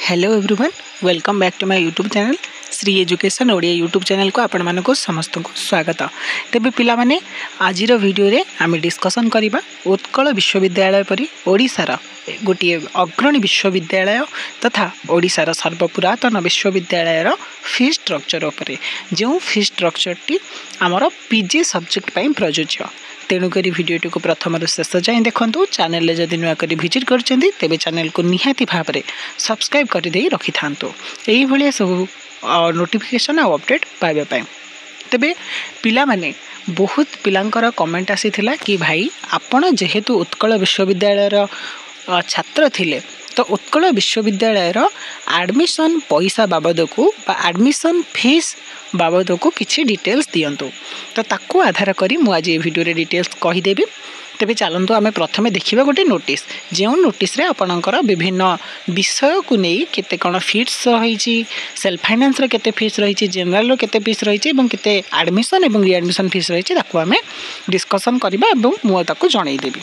Hello everyone, welcome back to my YouTube channel Shri education Odia YouTube channel को आपण मानको समस्त को स्वागत। तेबे पिला माने आजिर वीडियो रे आमे डिस्कशन करिबा उत्कल विश्वविद्यालय परी ओडिसार गोटे अग्रणी विश्वविद्यालय तथा ओडिसार सर्वपुरातन विश्वविद्यालय फी स्ट्रक्चर उपरे, जो फी स्ट्रक्चर टी आमर पीजी सब्जेक्ट पई प्रयोज्य। तेणुक भिडियोटी को प्रथम शेष जाए देखूँ। चैनल जदि नुआ कर विजिट कर चैनल को निहाती भाव में सब्सक्राइब करदे रखि था यही सब नोटिफिकेशन आ अपडेट पाइबा। तेबे पिला माने बहुत पिलांकर कमेंट आसीथिला कि भाई आपण जेहेतु उत्कल विश्वविद्यालय छात्र थिले तो उत्कल विश्वविद्यालय एडमिशन पैसा बाबद को एडमिशन फीस बाबद को किसी डिटेल्स दियंतु। तो ताकू आधार करी मु आज ये वीडियो रे डिटेल्स कहीदेवी। तेबे चलतु आम प्रथमे देखा गोटे नोटिस, जो नोटिस रे आपणकर विभिन्न विषय को नहीं केते कौन फीस रही, सेल्फ फाइनेंस केते फीस रही, जनरल केते फीस रही, केते एडमिशन और रिएडमिशन फीस रही, आम डिस्कसन करवा मुझे जनईदेवी।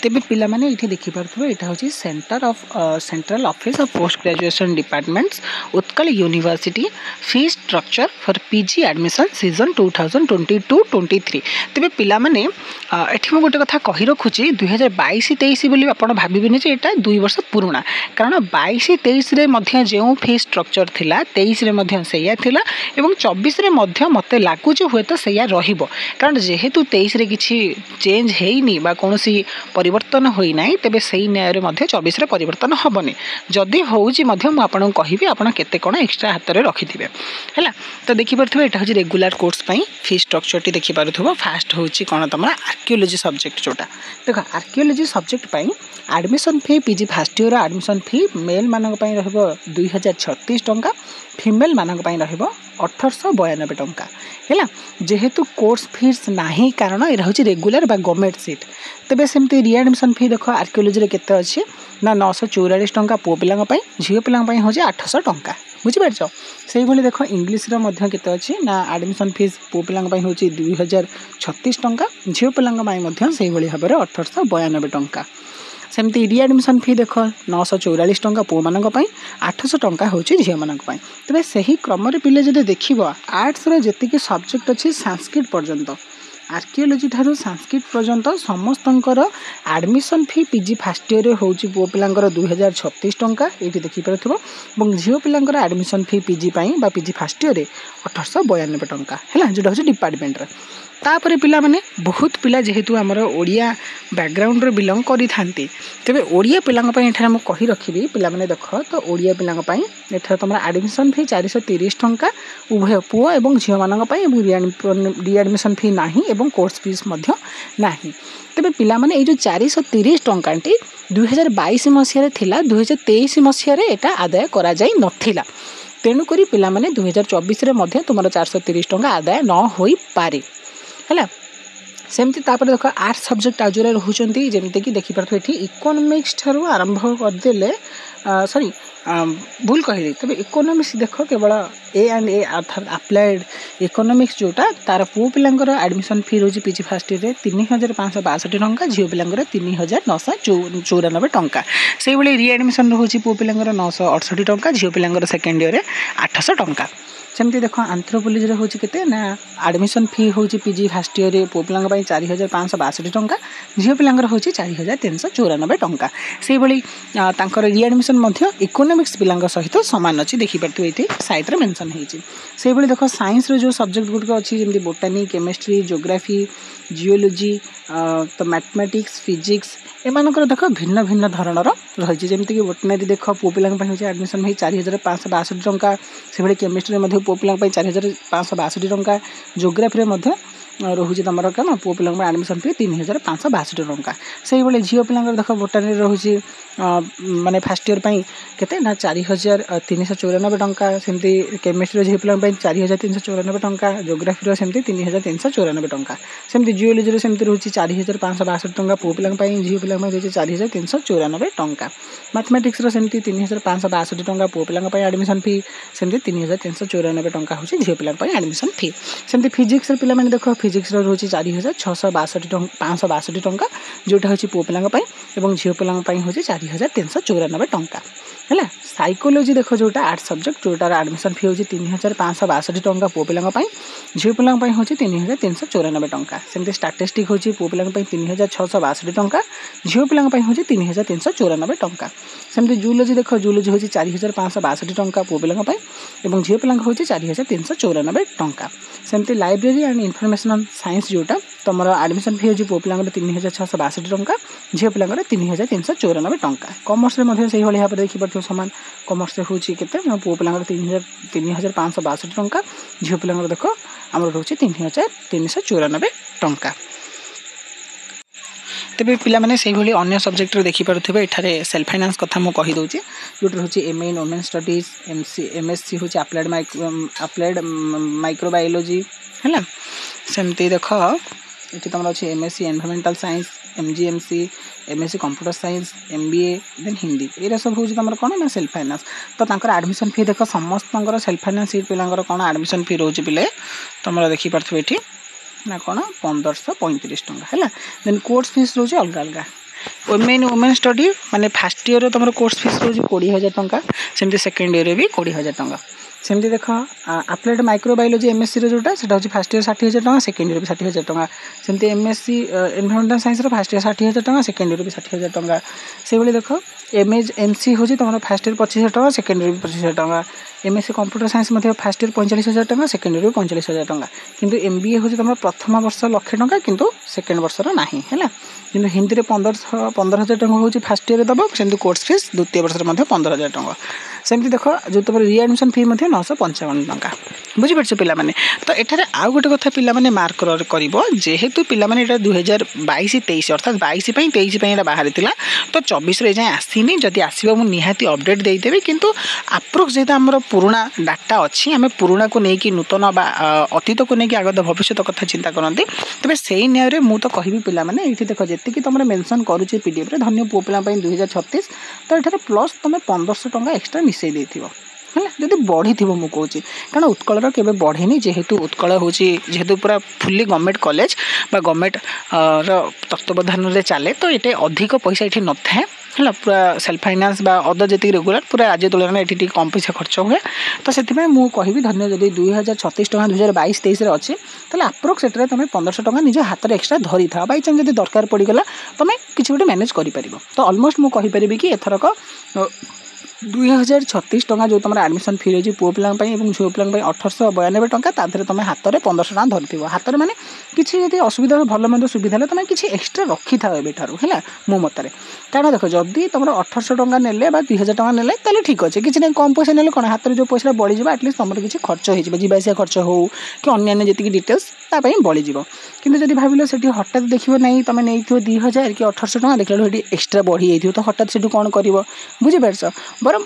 तेबे पिला माने इठी देखि पारथबो, एटा होची central office of post graduation departments Utkal university fee structure for PG admission season 2022-23। तेबे पिला माने एठी मो गोटे कथा कहि रखुची 2022-23 बोली आपण भाबिबेनी जे एटा 2 वर्ष पुराना, कारण 22-23 रे मध्ये जे फी स्ट्रक्चर थिला 23 रे मध्ये सेया थिला एवं 24 रे मध्ये मते लागु जे हुए तो सेया रहिबो, कारण जेहेतु 23 रे किछि चेंज हेइनी बा कोनोसी परिवर्तन होई नाही, तेबे सही न्याय रे मध्ये 24 रे परिवर्तन हबनी। जदि होउची मध्ये मु आपन कहिबी आपण केते कोन एक्स्ट्रा हाथ रे रखिथिबे हैला। तो देखि परथबे एटा होची रेगुलर कोर्स पई फी स्ट्रक्चर टी देखि परथबो। फास्ट होची कोन तमरा आर्कियोलॉजी सब्जेक्ट जोटा देखो, आर्कियोलॉजी सब्जेक्ट पई admission fee PG first year admission fee मेल मानक पई रहबो 2036 टंका, फीमेल मानक पई रहबो 1892 टंका हैला। जेहेतु कोर्स फीस नाही कारण ए रहउची रेगुलर बा गवर्नमेंट सीट। तेबे सेमती रिएडमिशन फी देखो आर्कियोलॉजी रे केते अछि ना 944 टंका पुओ पिलांग पई, झियो पिलांग पई होजे 800 टंका, बुझि परछो। सेही भली देखो इंग्लिश रे मध्ये केते अछि ना एडमिशन फीस पुओ पिलांग पई होची 2036 टंका, झियो पिलांग पई मध्ये सेही भली हबरे 1892 टंका। सेमती रिएडमिशन फी देख 944 टंका पुओ मानक पई, 800 टंका होची झियो मानक पई। तबे सही क्रम रे पिले जदि देखिबो आर्ट्स रे जेतिकी सब्जेक्ट अछि संस्कृत पर्यंत, आर्कियोलॉजी ठारू संस्कृत पर्यंत समस्तंकर admission fee PG first year रे होची पुओ पिलांकर 2036 टंका एठी देखि परथबो, ଏବଂ झियो पिलांकर एडमिशन फी पीजी पई बा पीजी फर्स्ट ईयर रे 1892 टंका हैला, जोटा होची डिपार्टमेंट रे। तापर पिला माने बहुत पिला जेहेतु आमर ओडिया बैकग्राउंड रे बिलोंग करि थांती, तबे ओडिया पिलांग पई एठा हम कहि रखिबी। पिला माने देखो तो ओडिया पिलांग पई एठा तमरा एडमिशन फी 430 टंका उभय पुओ एवं झियो मानक पई, रिएडमिशन फी नाही एवं कोर्स फीस मध्य नाही। तबे पिला माने ए जो 430 टंकाटी 2022 मसिया रे थिला, 2023 मसिया रे एटा आदाय करा जाई नथिला। तेणुकरी पिला माने 2024 रे मध्ये तुमरा 430 टंका आदाय न होई पारे हैला। सेमती तापर देखो आर्ट्स सब्जेक्ट आजुरे रहउचंती, जेमते कि देखि परथो एठी इकोनॉमिक्स ठारू आरंभ कर देले, सॉरी भूल कहली। तबे इकोनॉमिक्स देखो केवल ए एंड ए अर्थात अप्लाइड इकोनॉमिक्स जोटा तार पुओ पिलांकर एडमिशन फी रोजी पीजी फर्स्ट ईयर रे 3562 टंका, झियो पिलांकर 3994 टंका। सेही भली रिएडमिशन रहउची पुओ पिलांकर 968 टंका, झियो पिलांकर सेकंड ईयर रे 800 टंका। सेमती देखो एंथ्रोपोलॉजी रे होची केते ना एडमिशन फी होची पीजी फर्स्ट ईयर रे पुओ पिलांग पई 4562 टंका, झियो पिलांगर होची 4394 टंका। सेही भली तांकर रिएडमिशन मध्ये इकोनॉमिक्स पिलांग सहित समान अछि, देखि परथु एठी साइड रे मेंशन हेची। सेही भली देखो साइंस रे जो सब्जेक्ट गुड अछि जेमती बोटानी, केमिस्ट्री, ज्योग्राफी, जियोलॉजी, तो मैथमेटिक्स, फिजिक्स एमानकर देखो भिन्न भिन्न धरणर रही। जमीक कि बोटनरी देख पुओ पिलांग पई होची एडमिशन भाई 4562 टंका, से भली केमिस्ट्री मध्ये पुओ पिलांग पई 4562 टंका, ज्योग्राफी रे मध्ये रोचे तुम कम पुओ पिला एडमिशन फी 3562 टंका। से भाई झील पिला देख बोटानी रोचे माने फास्ट ईयर के ना 4394 टंका, सेमती केमिस्ट्री झील पिला 4394 टंका, ज्योग्राफी सेमती 3394 टंका, सेमती जियोलॉजी सेमती रोचे 4562 टंका पुओ पिला झील पिला रोचे 4394 टंका, मैथमेटिक्स सेमती 3562 टंका पुओ पिला एडमिशन फी सेमती 3394 टंका हूँ झील पिला एडमिशन फी। सेमती फिजिक्स पिला देख फिजिक्स रोचे 4662 टंका जोटा हूँ पुओ पिला और झील पिला हूँ 4394 टंका है। साइकोलोजी देख जोटा आर्ट सब्जेक्ट जोटार एडमिशन फी हूँ 3562 टंका पुओ पिला झील पिला हूँ 3394 टंका। सेमती स्टाटिस्टिक हूँ पुओ पिला 3662 टंका झील पिला हूँ 3394 टंका। सेमती जूलोजी देख जूलोजी हूँ 4562 टंका पुओ पिला और झील पिला हूँ 4394 टंका। सेमती लाइब्रेरी एंड इनफॉरमेशनल साइंस जोटा तुम एडमिशन फी हूँ पुओ पिला 3662 टंका झील पिला 3394 टंका। कॉमर्स में से भाव में देखिए सामान कॉमर्स हूँ के पुओ पिला 3562 टंका झील पिला देख आम रोचे 3394 टंका। तेरे पिलाने से भाई अन्य सब्जेक्ट देखिपे एठारे सेल्फ फाइनान्स कथा मुझे कहीदे जो हूँ M A in women studies MSc हूँ अप्लाइड माइक्रोबायोलॉजी है। सेमती देख ये तुम अच्छे MSc environmental science MGMC MSc computer science MBA then Hindi ये सब हूँ तुम कौन ना सेल्फ फाइनान्स। तो एडमिशन फी देख समस्त सेल्फ फाइनान्स पिला कौन एडमिशन फी रोचे पिले तुम देखिपे ये ना कौन 1535 टंका है। देन कोर्स फीस रोचे अलग अलग वुमेन वुमेन स्टडी माने फर्स्ट ईयर तुम कोर्स फीस रोचे 20,000 टंका सेमती सेकेंड ईयर भी 20,000 टंका। सेमती देख अप्लाइड माइक्रोबायोलॉजी MSc जोटा से फर्स्ट ईयर 60,000 टंका सेकेंड ईयर भी 60,000 टंका। सेमती MSc environmental science first year 60,000 टंका सेकेंड ईयर भी 60,000 टंका। से भाई देख MC हूँ तुम फर्स्ट ईयर 25,000 टंका सेकेंड ईयर भी 25,000 टंका। MSc computer science first year 45,000 टंका सेकेंड ईयर भी 45,000 टंका। किंतु MBA हूँ तुम प्रथम वर्ष 1,00,000 टंका किंतु सेकेंड वर्षर ना है। कि हिंदी में 15,000 टंका हूँ फर्स्ट ईयर दब सेमती कोर्स फीस द्वितीय वर्ष 15,000 टंका। सेमती देख जो तुम रिएडमिशन फी 955 टंका बुझीपार पिलाने। तो एठारे आउ गोटे कथा पिलाने मार्क कर जेहेतु पिलाने 2022-23 अर्थात 22-23 बाहरी तो 24 जाए आसनी जदि आसो मुझे निहाती अपडेट देदेवी किंतु अप्रोक्स जेहेतु आम पुराणा डाटा अच्छी आम पुराणा को लेकिन नूतन अतीत को लेकिन आगत भविष्य कथा चिंता करती तेज से न्याय में तो कहि पिलाने ये देख जी तुम मेनसन करुचे PDF धन्य पुओ पिला 2036 तो ये प्लस तुम 1500 टंका एक्सट्रा मिसई देथिबो है जब बढ़ी थी मुझे कौच कारण उत्कलर केवे बढ़ेनी जेहेतु उत्कल हूँ जेहेतु पूरा फुल्ली गवर्नमेंट कॉलेज बा गवर्नमेंट तत्वावधान में चले तो ये अधिक पैसा ये न था है पूरा सेल्फ फाइनान्स बा अदर जी रेगुलर पूरा राज्य तुलन में ये कम पैसा खर्च हुए। तो से मुझे कहि धन्य जब 2036 टंका 2022-23 अच्छे तो अप्रोक्स एट तुम 1500 टंका निज हाथ में एक्सट्रा धरी था बाई चान्स जब दरकार पड़गला तुम किसी गोटे मैनेज कर। तो अलमोस्ट मुझे कहीपरि कि एथरक 2036 टंका जो तुम एडमिशन फी रही पुओ पिला झील पिला 1892 टंका तादे तुम हाथ में 1500 टंका धरी हाथ में माने किसी असुविधा भल मंद सुविधा है तुम किसी एक्सट्रा रखी था एठार है मो मतरे। कारण देख जदि तुम 1800 टंका नेले 2000 टंका नेले ताले ठीक अच्छे किसी नहीं कम पैसा नेले कौन हाथ में जो पैसा बढ़ीज एटलिस्ट तुम किसी खर्च हो जावासिया खर्च हो कि अन्य जी डिटेल्स बढ़ीज कि जब भाविल से हठात देखो ना तुम नहीं 2000 कि 1800 टंका देखा एक्सट्रा बढ़ी जाइए तो हठात से कौन कर बुझीपार बरम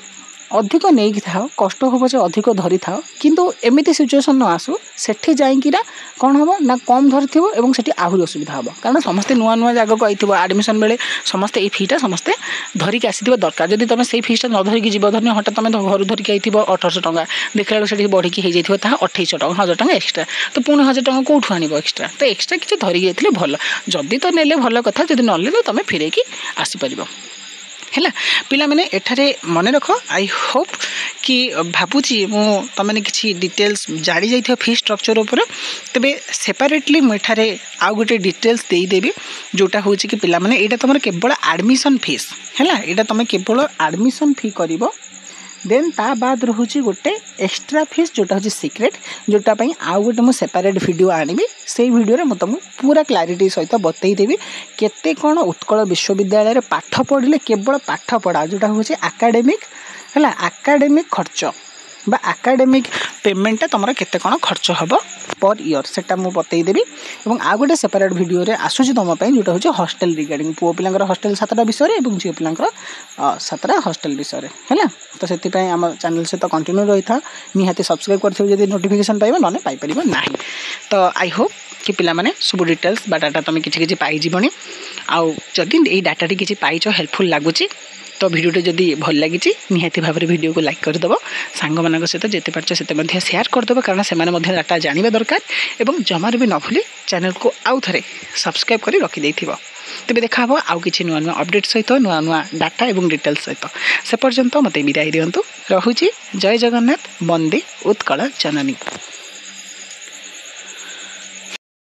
अधिक नहीं था कष्ट हो पचे अधिक धरी था किंतु एमती सिचुएसन न आसू सेठी जाइकिना कौन हम ना कम धरी और से आहरी असुविधा हम कारण समस्ते नुआ नुआ जगह को आई एडमिशन बेले समस्ते ये फीटा समस्ते धरिक आसी दरकार जब तुम से फीसटा न धरिकी जीव धन्य हठात तुम घर धरिक आई 1800 टंका देखला बेलू से बढ़ी हो जाए 2800 टंका 1000 टंका एक्सट्रा तो पुणी 1000 टंका कौटू आन एक्सट्रा तो एक्सट्रा किसी धरिक जाइए भल जदि तो नेले भल कथा जब नले तो तुम फेर आसीपर है पिला मैंने एठारे मन रख आई होप कि भावुची तुमने किसी डिटेल्स जानी जाइए फी स्ट्रक्चर उपर तेरे सेपरेटली मुझे आउ गोटे डिटेल्स देदेवी जोटा हूँ कि पिला मैंने यहाँ तुम केवल एडमिशन फीस है यहाँ तुम केवल एडमिशन फी कर देन ता बाद रोचे गोटे एक्स्ट्रा फीस जोटा हूँ सिक्रेट जोटा आउ गोटे मुझे सेपरेट वीडियो आनी से वीडियो में तुमको पूरा क्लारिटी सहित बतईदेवी केते कौन उत्कल विश्वविद्यालय पाठ पढ़ले केवल पाठ पढ़ा जोटा हूँ आकाडेमिक है आकाडेमिक खर्च बा आकाडेमिक पेमेंटा तुम केते कौन खर्च हम पर ईयर सेटा मुझे बतईदेवी और आ गोटे सेपरेट वीडियो आसूँ तुमपाई जोटा हूँ हॉस्टल रिगार्डिंग पुओ पिलांकर हॉस्टल 7टा विषय और झील पिलांकर 7टा हॉस्टल विषय है। तो से आम चैनल सहित कंटिन्यू रही था निहाती सब्सक्राइब कर नोटिफिकेशन पाइबा ना पाइपर ना। तो आई होप कि पिला माने सब डिटेल्स बा डाटा तुम किसी पाइजी आउ जदि ये डाटा किसी पाइच हेल्पफुल लगुच तो भिडियोटे जदि भल लगी निहाती भाव में भिडियो को लाइक करदेव सांग मान सहित जिते पार्च से शेयर करदेव कारण से डाटा जानवा दरकार और जमार भी न भूली चैनल को आउ थे सब्सक्राइब कर रखिदे तेज देखा आउ कि नुआ नुआ अपडेट सहित नुआ नुआ डाटा और डिटेल्स सहित से पर्यंत मत विदाय दिंतु। रहुछि जय जगन्नाथ। वंदे उत्कल जननी।